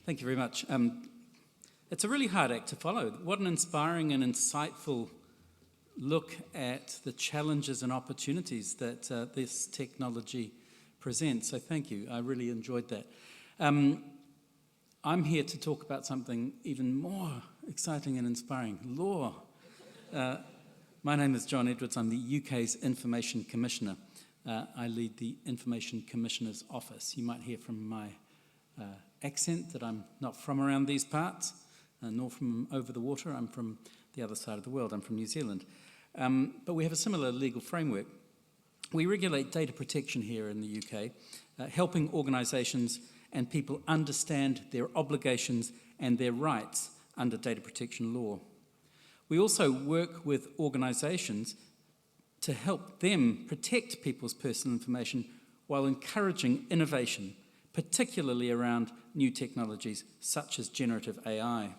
Thank you very much. It's a really hard act to follow. What an inspiring and insightful look at the challenges and opportunities that this technology presents. So thank you. I really enjoyed that. I'm here to talk about something even more exciting and inspiring, law. My name is John Edwards. I'm the UK's Information Commissioner. I lead the Information Commissioner's Office. You might hear from my accent that I'm not from around these parts, nor from over the water. I'm from the other side of the world. I'm from New Zealand. But we have a similar legal framework. We regulate data protection here in the UK, helping organisations and people understand their obligations and their rights under data protection law. We also work with organisations to help them protect people's personal information while encouraging innovation, particularly around new technologies such as generative AI.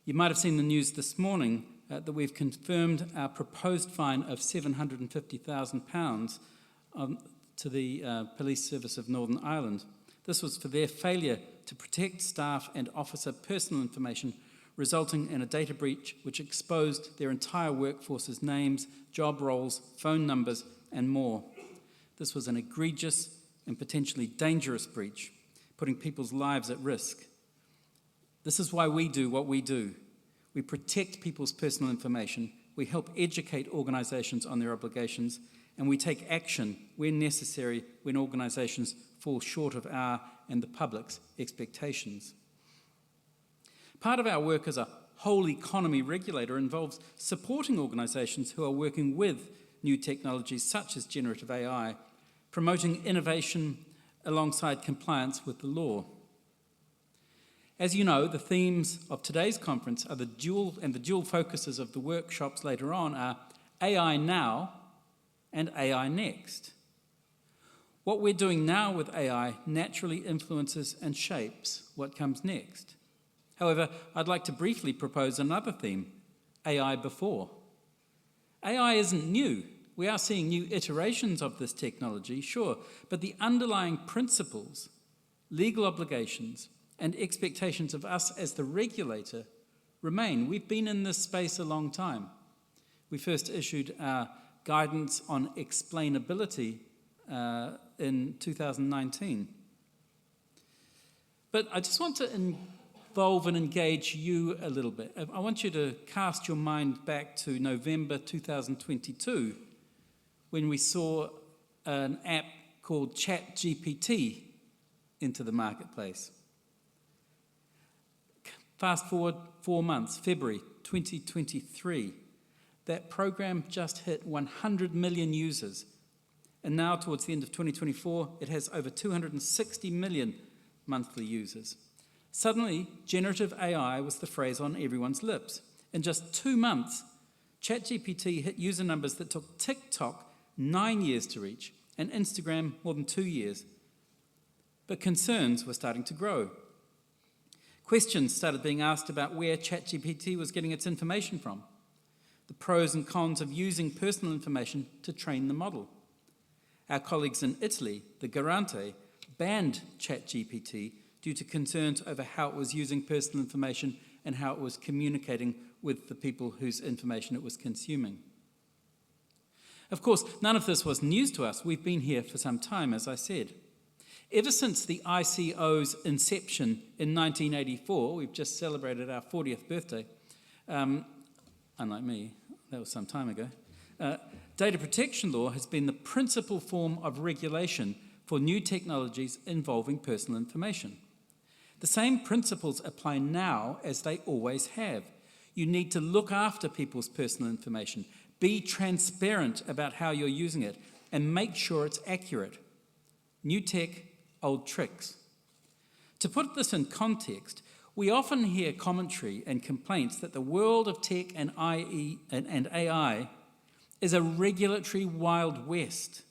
You might have seen the news this morning that we've confirmed our proposed fine of £750,000 to the Police Service of Northern Ireland. This was for their failure to protect staff and officer personal information, resulting in a data breach which exposed their entire workforce's names, job roles, phone numbers, and more. This was an egregious and potentially dangerous breach, putting people's lives at risk. This is why we do what we do. We protect people's personal information, we help educate organisations on their obligations, and we take action where necessary when organisations fall short of our and the public's expectations. Part of our work as a whole economy regulator involves supporting organisations who are working with new technologies such as generative AI, promoting innovation alongside compliance with the law. As you know, the themes of today's conference are the dual focuses of the workshops later on are AI now and AI next. What we're doing now with AI naturally influences and shapes what comes next. However, I'd like to briefly propose another theme, AI before. AI isn't new. We are seeing new iterations of this technology, sure, but the underlying principles, legal obligations, and expectations of us as the regulator remain. We've been in this space a long time. We first issued our guidance on explainability in 2019. But I just want to involve and engage you a little bit. I want you to cast your mind back to November 2022 when we saw an app called ChatGPT into the marketplace. Fast forward 4 months, February 2023, that program just hit 100 million users. And now, towards the end of 2024, it has over 260 million monthly users. Suddenly, generative AI was the phrase on everyone's lips. In just 2 months, ChatGPT hit user numbers that took TikTok 9 years to reach and Instagram more than 2 years. But concerns were starting to grow. Questions started being asked about where ChatGPT was getting its information from, the pros and cons of using personal information to train the model. Our colleagues in Italy, the Garante, banned ChatGPT due to concerns over how it was using personal information and how it was communicating with the people whose information it was consuming. Of course, none of this was news to us. We've been here for some time, as I said. Ever since the ICO's inception in 1984, we've just celebrated our 40th birthday, unlike me, that was some time ago, data protection law has been the principal form of regulation for new technologies involving personal information. The same principles apply now as they always have. You need to look after people's personal information, be transparent about how you're using it, and make sure it's accurate. New tech, old tricks. To put this in context, we often hear commentary and complaints that the world of tech and AI is a regulatory Wild West.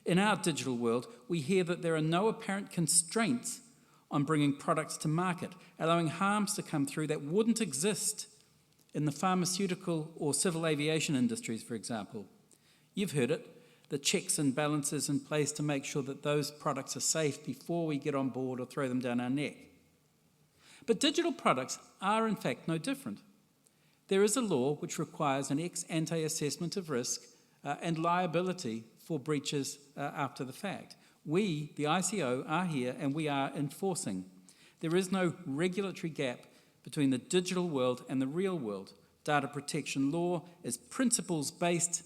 In our digital world, we hear that there are no apparent constraints on bringing products to market, allowing harms to come through that wouldn't exist in the pharmaceutical or civil aviation industries, for example. You've heard it. the checks and balances in place to make sure that those products are safe before we get on board or throw them down our neck. But digital products are in fact no different. There is a law which requires an ex-ante assessment of risk and liability for breaches after the fact. We, the ICO, are here and we are enforcing. There is no regulatory gap between the digital world and the real world. Data protection law is principles-based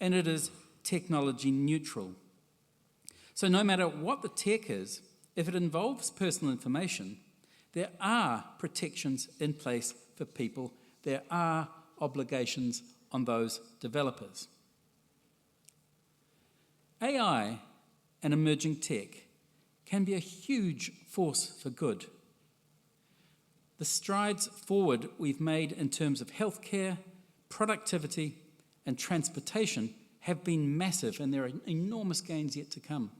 and it is technology neutral. So no matter what the tech is, if it involves personal information, there are protections in place for people. There are obligations on those developers. AI and emerging tech can be a huge force for good. The strides forward we've made in terms of healthcare, productivity, and transportation have been massive, and there are enormous gains yet to come.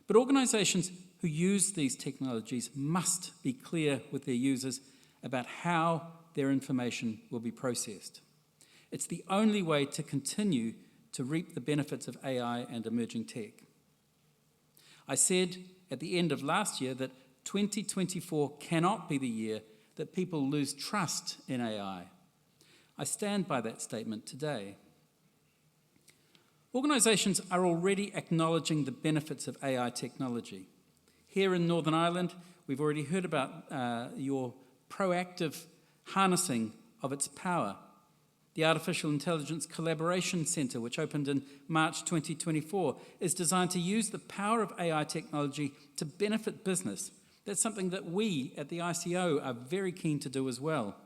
But organisations who use these technologies must be clear with their users about how their information will be processed. It's the only way to continue to reap the benefits of AI and emerging tech. I said at the end of last year that 2024 cannot be the year that people lose trust in AI. I stand by that statement today. Organisations are already acknowledging the benefits of AI technology. Here in Northern Ireland, we've already heard about your proactive harnessing of its power. The Artificial Intelligence Collaboration Centre, which opened in March 2024, is designed to use the power of AI technology to benefit business. That's something that we at the ICO are very keen to do as well.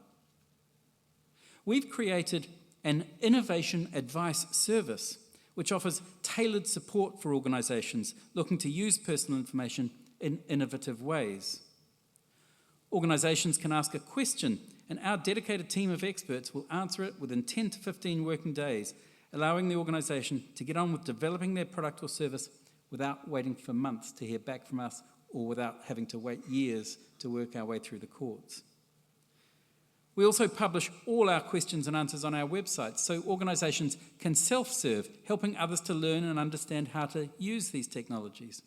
We've created an innovation advice service which offers tailored support for organisations looking to use personal information in innovative ways. Organisations can ask a question, and our dedicated team of experts will answer it within 10 to 15 working days, allowing the organisation to get on with developing their product or service without waiting for months to hear back from us or without having to wait years to work our way through the courts. We also publish all our questions and answers on our website so organisations can self-serve, helping others to learn and understand how to use these technologies.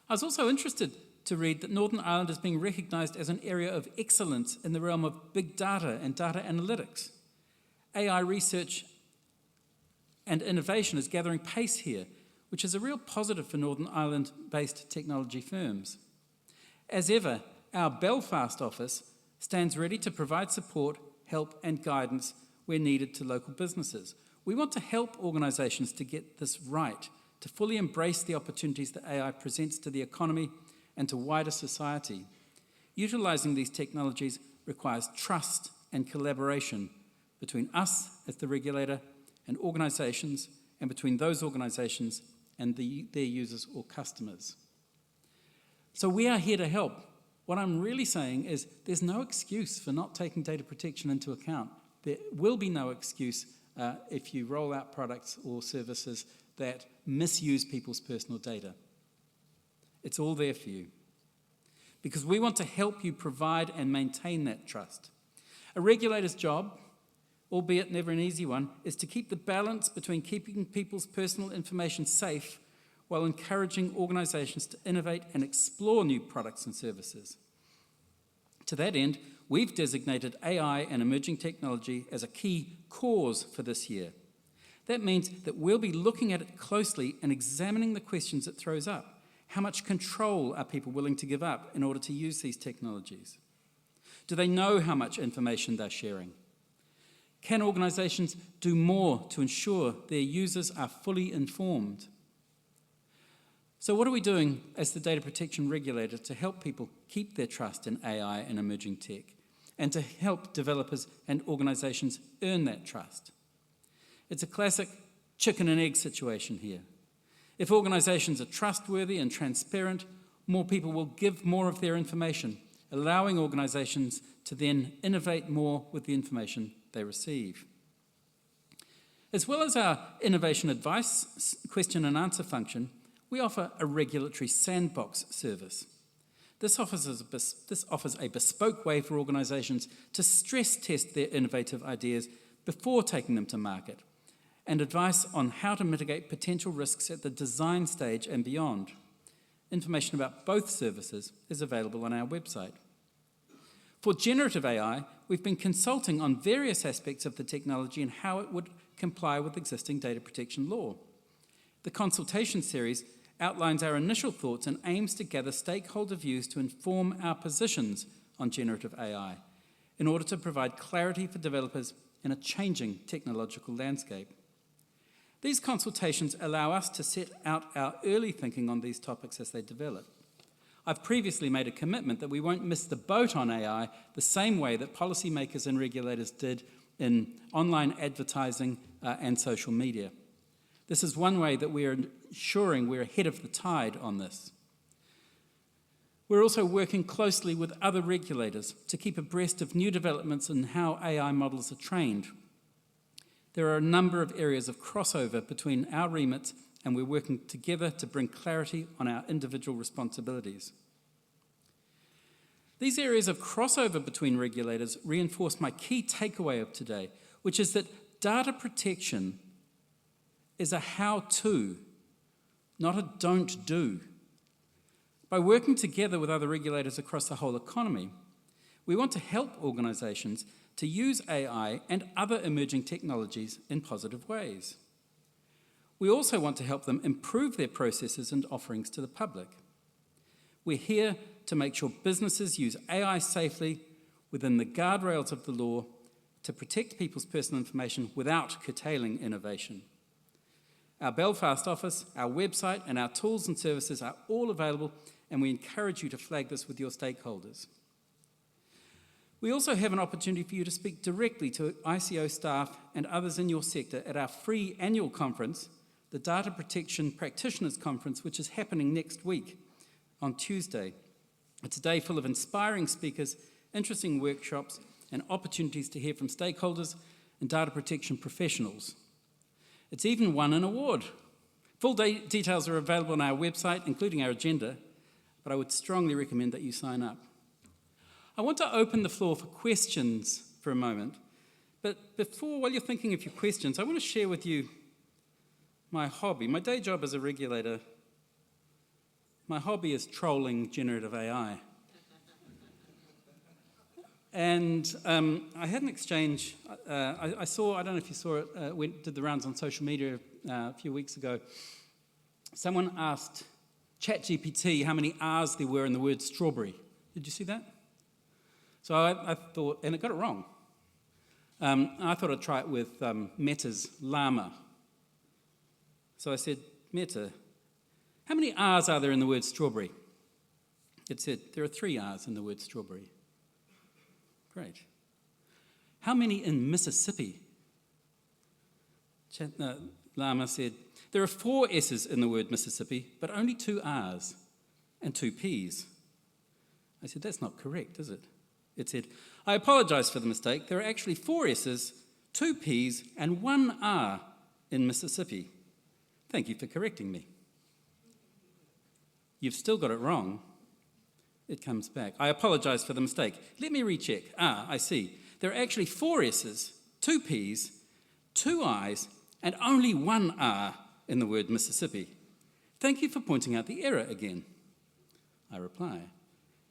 I was also interested to read that Northern Ireland is being recognised as an area of excellence in the realm of big data and data analytics. AI research and innovation is gathering pace here, which is a real positive for Northern Ireland-based technology firms. As ever, our Belfast office stands ready to provide support, help and guidance where needed to local businesses. We want to help organisations to get this right, to fully embrace the opportunities that AI presents to the economy and to wider society. Utilising these technologies requires trust and collaboration between us as the regulator and organisations, and between those organisations and their users or customers. So we are here to help. What I'm really saying is there's no excuse for not taking data protection into account. There will be no excuse if you roll out products or services that misuse people's personal data. It's all there for you. Because we want to help you provide and maintain that trust. A regulator's job, albeit never an easy one, is to keep the balance between keeping people's personal information safe while encouraging organisations to innovate and explore new products and services. To that end, we've designated AI and emerging technology as a key cause for this year. That means that we'll be looking at it closely and examining the questions it throws up. How much control are people willing to give up in order to use these technologies? Do they know how much information they're sharing? Can organisations do more to ensure their users are fully informed? So what are we doing as the data protection regulator to help people keep their trust in AI and emerging tech, and to help developers and organisations earn that trust? It's a classic chicken and egg situation here. If organisations are trustworthy and transparent, more people will give more of their information, allowing organisations to then innovate more with the information they receive. As well as our innovation advice question and answer function, we offer a regulatory sandbox service. This offers a bespoke way for organisations to stress test their innovative ideas before taking them to market. and advice on how to mitigate potential risks at the design stage and beyond. Information about both services is available on our website. For generative AI, we've been consulting on various aspects of the technology and how it would comply with existing data protection law. The consultation series outlines our initial thoughts and aims to gather stakeholder views to inform our positions on generative AI in order to provide clarity for developers in a changing technological landscape. These consultations allow us to set out our early thinking on these topics as they develop. I've previously made a commitment that we won't miss the boat on AI the same way that policymakers and regulators did in online advertising and social media. This is one way that we're ensuring we're ahead of the tide on this. We're also working closely with other regulators to keep abreast of new developments in how AI models are trained. There are a number of areas of crossover between our remits, and we're working together to bring clarity on our individual responsibilities. These areas of crossover between regulators reinforce my key takeaway of today, which is that data protection is a how-to, not a don't do. By working together with other regulators across the whole economy, we want to help organisations to use AI and other emerging technologies in positive ways. We also want to help them improve their processes and offerings to the public. We're here to make sure businesses use AI safely within the guardrails of the law to protect people's personal information without curtailing innovation. Our Belfast office, our website, and our tools and services are all available, and we encourage you to flag this with your stakeholders. We also have an opportunity for you to speak directly to ICO staff and others in your sector at our free annual conference, the Data Protection Practitioners Conference, which is happening next week on Tuesday. It's a day full of inspiring speakers, interesting workshops, and opportunities to hear from stakeholders and data protection professionals. It's even won an award. Full details are available on our website, including our agenda, but I would strongly recommend that you sign up. I want to open the floor for questions for a moment, but while you're thinking of your questions, I want to share with you my hobby. My day job as a regulator, my hobby is trolling generative AI. And I had an exchange, I don't know if you saw it, did the rounds on social media a few weeks ago. Someone asked ChatGPT how many R's there were in the word strawberry. Did you see that? So I thought, and it got it wrong. I thought I'd try it with Meta's Llama. So I said, Meta, how many R's are there in the word strawberry? It said, there are 3 R's in the word strawberry. Great. How many in Mississippi? Llama said, there are 4 S's in the word Mississippi, but only 2 R's and 2 P's. I said, that's not correct, is it? It said, I apologise for the mistake. There are actually 4 S's, 2 P's, and 1 R in Mississippi. Thank you for correcting me. You've still got it wrong. It comes back. I apologise for the mistake. Let me recheck. I see. There are actually 4 S's, 2 P's, 2 I's, and only 1 R in the word Mississippi. Thank you for pointing out the error again. I reply,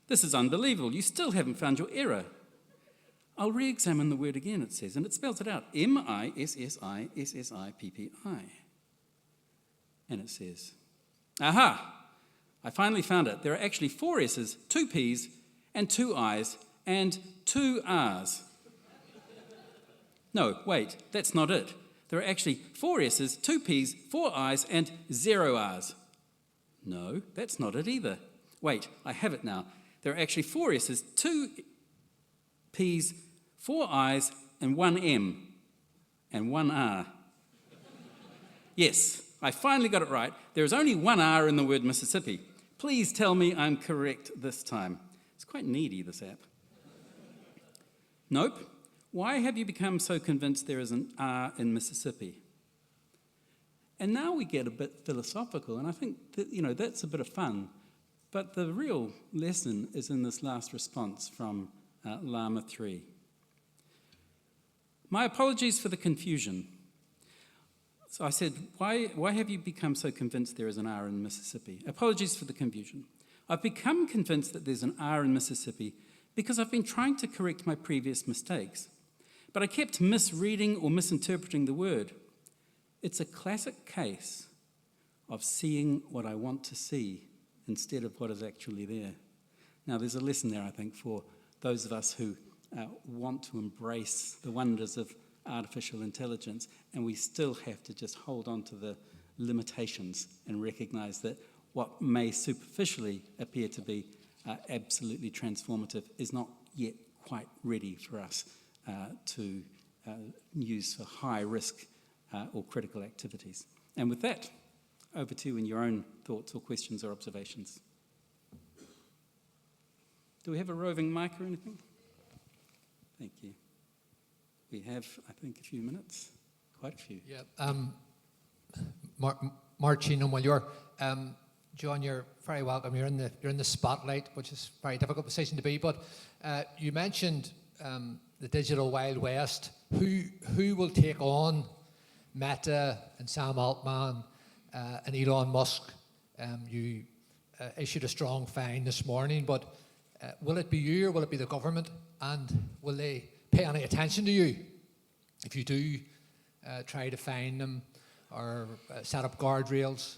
this is unbelievable. You still haven't found your error. I'll re-examine the word again, it says, and it spells it out. M-I-S-S-I-S-S-I-P-P-I. And it says, aha, I finally found it. There are actually 4 S's, 2 P's, and 2 I's, and 2 R's. No, wait, that's not it. There are actually 4 S's, 2 P's, 4 I's, and 0 R's. No, that's not it either. Wait, I have it now. There are actually 4 S's, 2 P's, 4 I's, and 1 M, and 1 R. Yes, I finally got it right. There is only 1 R in the word Mississippi. Please tell me I'm correct this time. It's quite needy, this app. Nope. Why have you become so convinced there is an R in Mississippi? And now we get a bit philosophical, and I think that, that's a bit of fun. But the real lesson is in this last response from Llama 3. My apologies for the confusion. So I said, why have you become so convinced there is an R in Mississippi? Apologies for the confusion. I've become convinced that there's an R in Mississippi because I've been trying to correct my previous mistakes. But I kept misreading or misinterpreting the word. It's a classic case of seeing what I want to see instead of what is actually there. Now, there's a lesson there, I think, for those of us who want to embrace the wonders of artificial intelligence, and we still have to just hold on to the limitations and recognize that what may superficially appear to be absolutely transformative is not yet quite ready for us to use for high risk or critical activities. And with that, over to you in your own thoughts or questions or observations. Do we have a roving mic or anything? Thank you. We have, I think, a few minutes. Quite a few. Yeah. Marcin, well, you're John. You're very welcome. You're in the spotlight, which is a very difficult position to be. But you mentioned the digital Wild West. Who will take on Meta and Sam Altman and Elon Musk? You issued a strong fine this morning, but will it be you or will it be the government? And will they pay any attention to you if you do try to fine them or set up guardrails?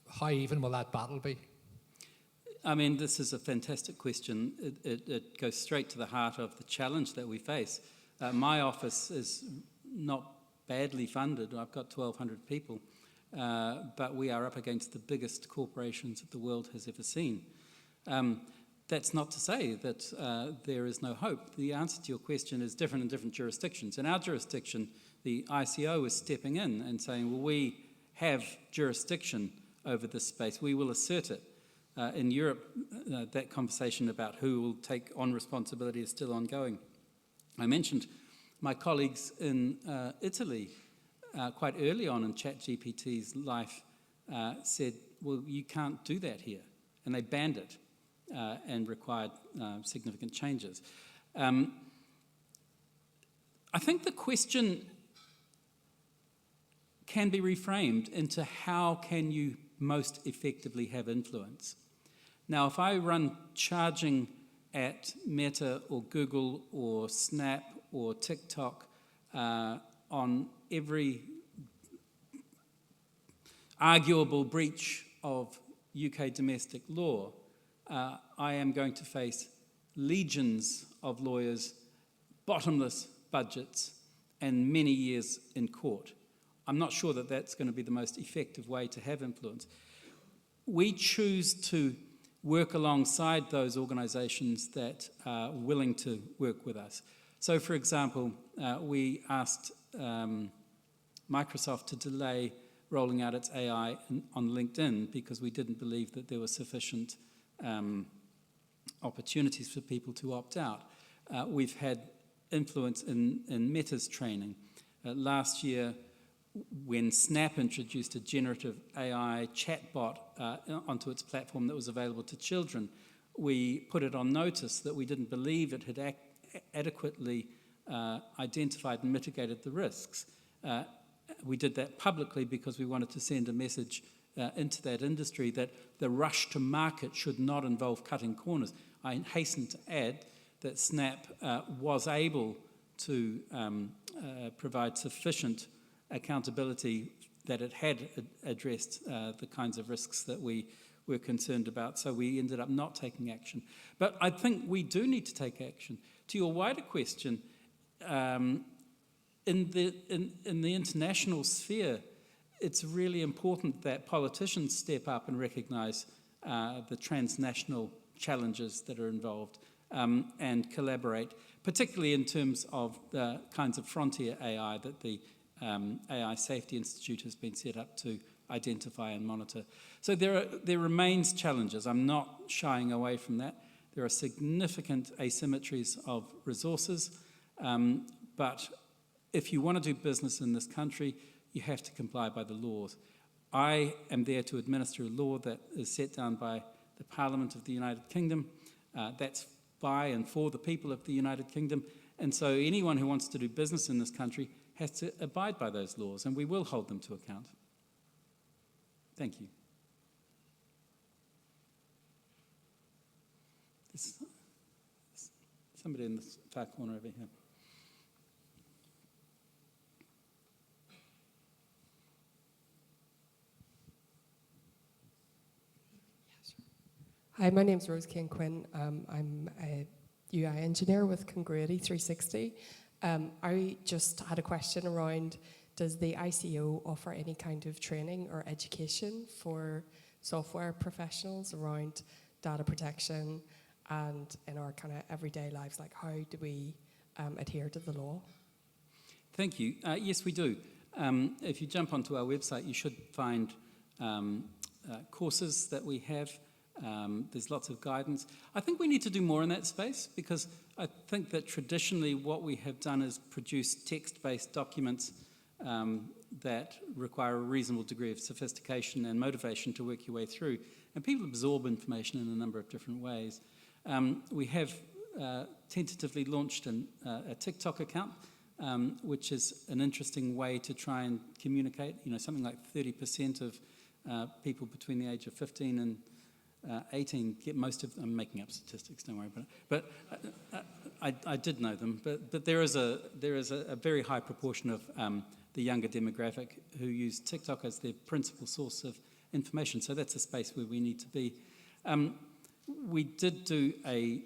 How even will that battle be? I mean, this is a fantastic question. It goes straight to the heart of the challenge that we face. My office is not badly funded. I've got 1,200 people, but we are up against the biggest corporations that the world has ever seen. That's not to say that there is no hope. The answer to your question is different in different jurisdictions. In our jurisdiction, the ICO is stepping in and saying, well, we have jurisdiction over this space. We will assert it. In Europe, that conversation about who will take on responsibility is still ongoing. I mentioned my colleagues in Italy quite early on in ChatGPT's life said, well, you can't do that here. And they banned it. And required significant changes. I think the question can be reframed into how can you most effectively have influence. Now, if I run charging at Meta or Google or Snap or TikTok on every arguable breach of UK domestic law, I am going to face legions of lawyers, bottomless budgets, and many years in court. I'm not sure that that's going to be the most effective way to have influence. We choose to work alongside those organisations that are willing to work with us. So, for example, we asked Microsoft to delay rolling out its AI on LinkedIn because we didn't believe that there was sufficient opportunities for people to opt out. We've had influence in Meta's training. Last year, when Snap introduced a generative AI chatbot onto its platform that was available to children, we put it on notice that we didn't believe it had adequately identified and mitigated the risks. We did that publicly because we wanted to send a message into that industry that the rush to market should not involve cutting corners. I hasten to add that Snap was able to provide sufficient accountability that it had addressed the kinds of risks that we were concerned about, so we ended up not taking action. But I think we do need to take action. To your wider question, in the international sphere, it's really important that politicians step up and recognise the transnational challenges that are involved and collaborate, particularly in terms of the kinds of frontier AI that the AI Safety Institute has been set up to identify and monitor. So there remains challenges. I'm not shying away from that. There are significant asymmetries of resources, but if you want to do business in this country, you have to comply by the laws. I am there to administer a law that is set down by the Parliament of the United Kingdom. That's by and for the people of the United Kingdom. And so anyone who wants to do business in this country has to abide by those laws, and we will hold them to account. Thank you. There's somebody in the far corner over here. Hi, my name's Rose Kane Quinn. I'm a UI engineer with Congruity 360. I just had a question around, does the ICO offer any kind of training or education for software professionals around data protection and in our kind of everyday lives? Like, how do we adhere to the law? Thank you. Yes, we do. If you jump onto our website, you should find courses that we have. There's lots of guidance. I think we need to do more in that space, because I think that traditionally what we have done is produce text-based documents that require a reasonable degree of sophistication and motivation to work your way through. And people absorb information in a number of different ways. We have tentatively launched a TikTok account, which is an interesting way to try and communicate. You know, something like 30% of people between the age of 15 and 18 get most of them. I'm making up statistics, don't worry about it. But I did know them. But there is a very high proportion of the younger demographic who use TikTok as their principal source of information. So that's a space where we need to be. We did do a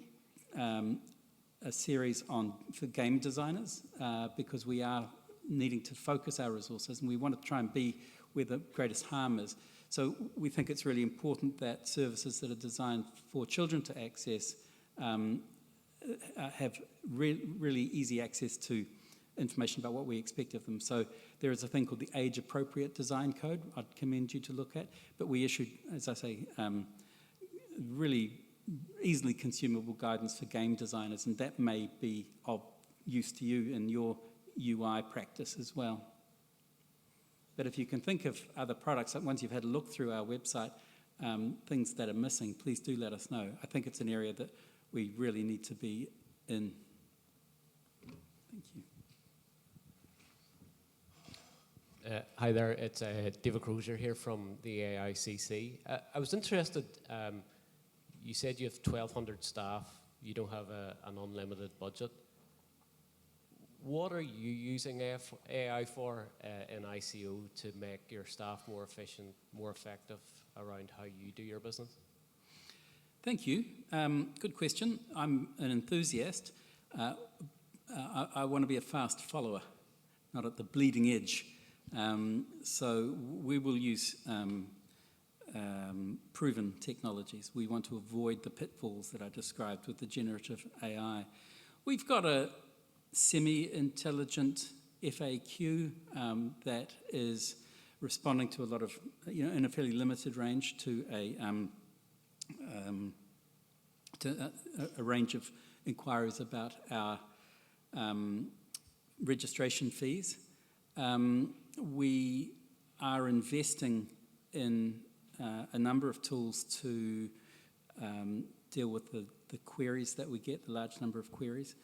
series for game designers because we are needing to focus our resources, and we want to try and be where the greatest harm is. So we think it's really important that services that are designed for children to access have really easy access to information about what we expect of them. So there is a thing called the Age-Appropriate Design Code I'd commend you to look at, but we issued, as I say, really easily consumable guidance for game designers, and that may be of use to you in your UI practice as well. But if you can think of other products, once you've had a look through our website, things that are missing, please do let us know. I think it's an area that we really need to be in. Thank you. Hi there, it's David Crozier here from the AICC. I was interested, you said you have 1,200 staff, you don't have an unlimited budget. What are you using AI for in ICO to make your staff more efficient, more effective around how you do your business? Thank you. Good question. I'm an enthusiast. I want to be a fast follower, not at the bleeding edge. So we will use proven technologies. We want to avoid the pitfalls that I described with the generative AI. We've got a semi-intelligent FAQ that is responding to a lot of, in a fairly limited range to a range of inquiries about our registration fees. We are investing in a number of tools to deal with the queries that we get, the large number of queries.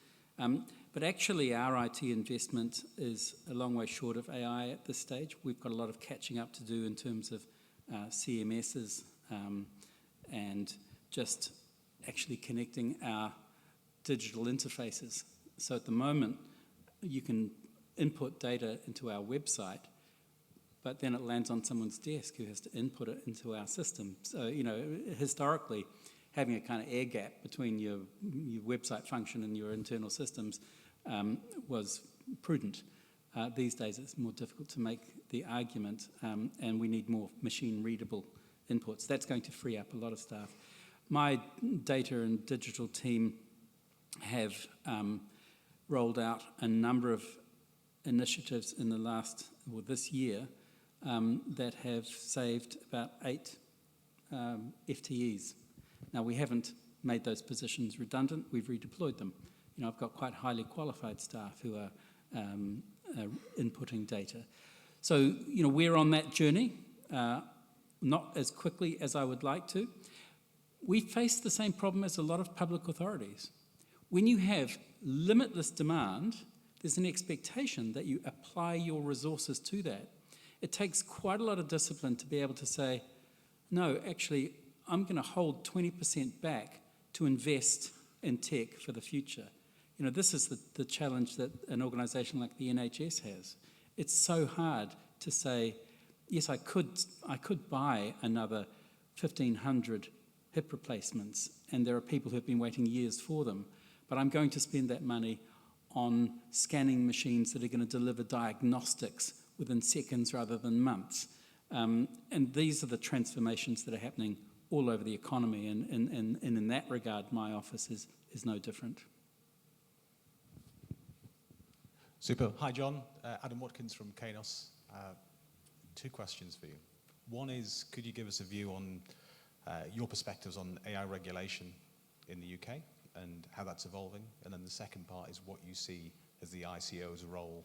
But actually our IT investment is a long way short of AI at this stage. We've got a lot of catching up to do in terms of CMSs and just actually connecting our digital interfaces. So at the moment, you can input data into our website, but then it lands on someone's desk who has to input it into our system. So, historically, having a kind of air gap between your website function and your internal systems was prudent. These days it's more difficult to make the argument, and we need more machine-readable inputs. That's going to free up a lot of staff. My data and digital team have rolled out a number of initiatives in this year that have saved about 8 FTEs. Now, we haven't made those positions redundant. We've redeployed them. I've got quite highly qualified staff who are inputting data. So, we're on that journey, not as quickly as I would like to. We face the same problem as a lot of public authorities. When you have limitless demand, there's an expectation that you apply your resources to that. It takes quite a lot of discipline to be able to say, no, actually, I'm going to hold 20% back to invest in tech for the future. You know, this is the challenge that an organisation like the NHS has. It's so hard to say, yes, I could buy another 1,500 hip replacements, and there are people who have been waiting years for them, but I'm going to spend that money on scanning machines that are going to deliver diagnostics within seconds rather than months. And these are the transformations that are happening all over the economy, and in that regard, my office is no different. Super. Hi, John. Adam Watkins from Kainos. Two questions for you. One is, could you give us a view on your perspectives on AI regulation in the UK and how that's evolving? And then the second part is what you see as the ICO's role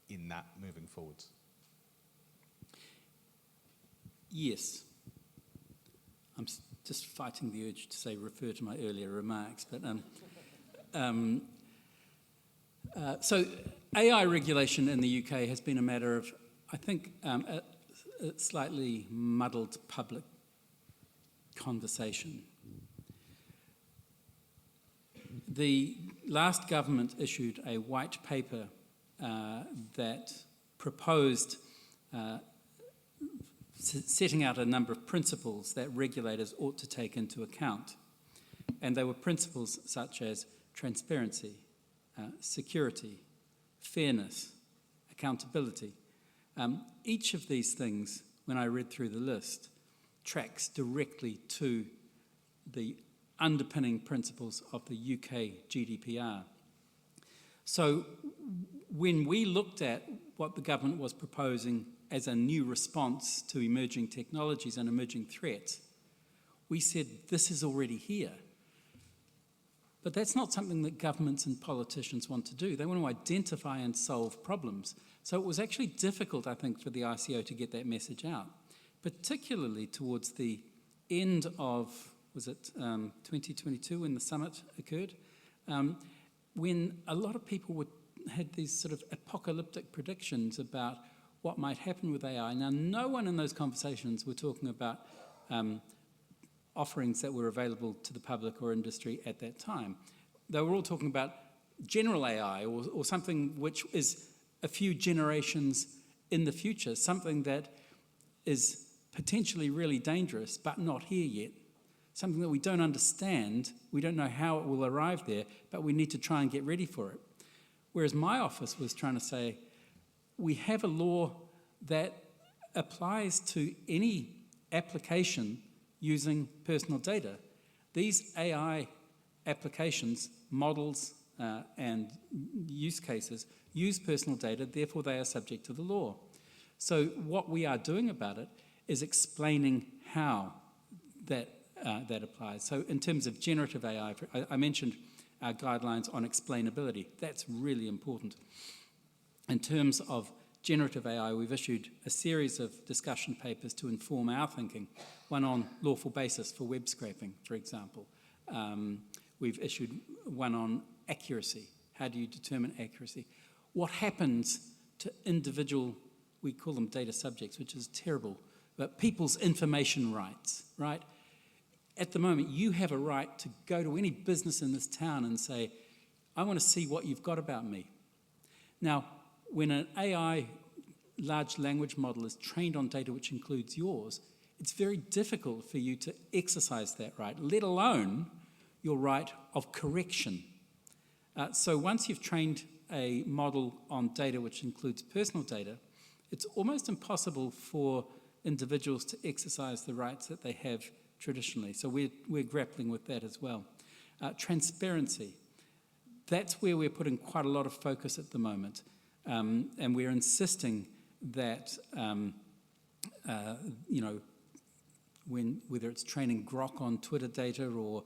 in that moving forwards. Yes. I'm just fighting the urge to say refer to my earlier remarks, but so AI regulation in the UK has been a matter of, I think, a slightly muddled public conversation. The last government issued a white paper that proposed setting out a number of principles that regulators ought to take into account. And they were principles such as transparency, security, fairness, accountability. Each of these things, when I read through the list, tracks directly to the underpinning principles of the UK GDPR. So when we looked at what the government was proposing as a new response to emerging technologies and emerging threats, we said, this is already here. But that's not something that governments and politicians want to do. They want to identify and solve problems. So it was actually difficult, I think, for the ICO to get that message out, particularly towards the end of, was it 2022 when the summit occurred, when a lot of people had these sort of apocalyptic predictions about what might happen with AI. Now, no one in those conversations were talking about offerings that were available to the public or industry at that time. They were all talking about general AI or something which is a few generations in the future, something that is potentially really dangerous but not here yet, something that we don't understand, we don't know how it will arrive there, but we need to try and get ready for it. Whereas my office was trying to say, we have a law that applies to any application using personal data. These AI applications, models, and use cases use personal data, therefore they are subject to the law. So what we are doing about it is explaining how that applies. So in terms of generative AI, I mentioned our guidelines on explainability. That's really important. In terms of generative AI, we've issued a series of discussion papers to inform our thinking, one on lawful basis for web scraping, for example. We've issued one on accuracy. How do you determine accuracy? What happens to individual, we call them data subjects, which is terrible, but people's information rights, right? At the moment, you have a right to go to any business in this town and say, I want to see what you've got about me. Now, when an AI large language model is trained on data which includes yours, it's very difficult for you to exercise that right, let alone your right of correction. So once you've trained a model on data which includes personal data, it's almost impossible for individuals to exercise the rights that they have traditionally. So we're grappling with that as well. Transparency. That's where we're putting quite a lot of focus at the moment. And we're insisting that, whether it's training Grok on Twitter data or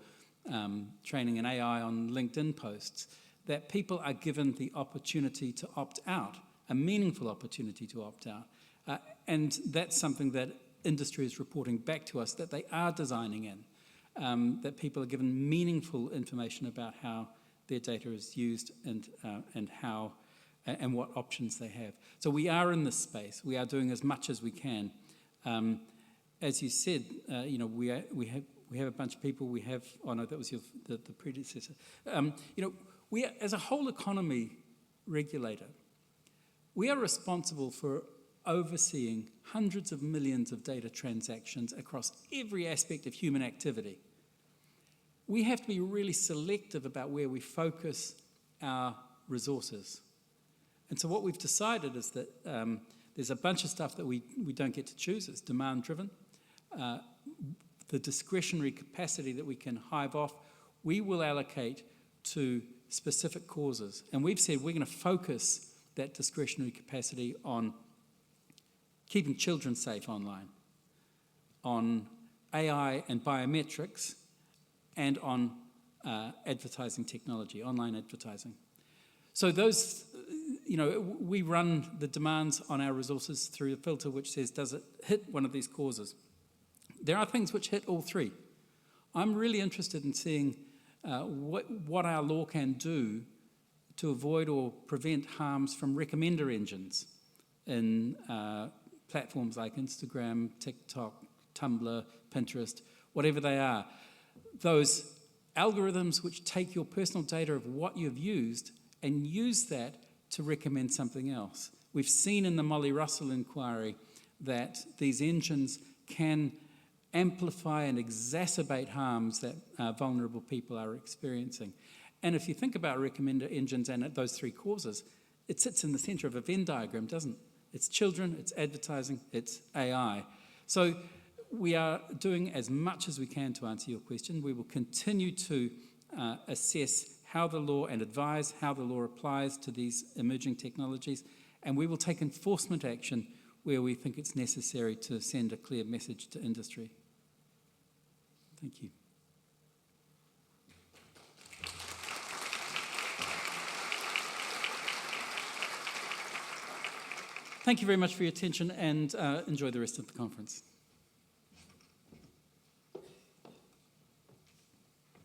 training an AI on LinkedIn posts, that people are given the opportunity to opt out, a meaningful opportunity to opt out. And that's something that industry is reporting back to us that they are designing in, that people are given meaningful information about how their data is used and how and what options they have. So we are in this space. We are doing as much as we can. As you said, we have a bunch of people. We have, oh no, that was the predecessor. We are, as a whole economy regulator, we are responsible for overseeing hundreds of millions of data transactions across every aspect of human activity. We have to be really selective about where we focus our resources. And so what we've decided is that there's a bunch of stuff that we don't get to choose. It's demand-driven. The discretionary capacity that we can hive off, we will allocate to specific causes. And we've said we're going to focus that discretionary capacity on keeping children safe online, on AI and biometrics, and on advertising technology, online advertising. So those, we run the demands on our resources through a filter which says, does it hit one of these causes? There are things which hit all three. I'm really interested in seeing what our law can do to avoid or prevent harms from recommender engines in platforms like Instagram, TikTok, Tumblr, Pinterest, whatever they are. Those algorithms which take your personal data of what you've used and use that to recommend something else. We've seen in the Molly Russell inquiry that these engines can amplify and exacerbate harms that vulnerable people are experiencing. And if you think about recommender engines and those three causes, it sits in the center of a Venn diagram, doesn't it? It's children, it's advertising, it's AI. So we are doing as much as we can to answer your question. We will continue to assess how the law and advise how the law applies to these emerging technologies, and we will take enforcement action where we think it's necessary to send a clear message to industry. Thank you. Thank you very much for your attention, and enjoy the rest of the conference.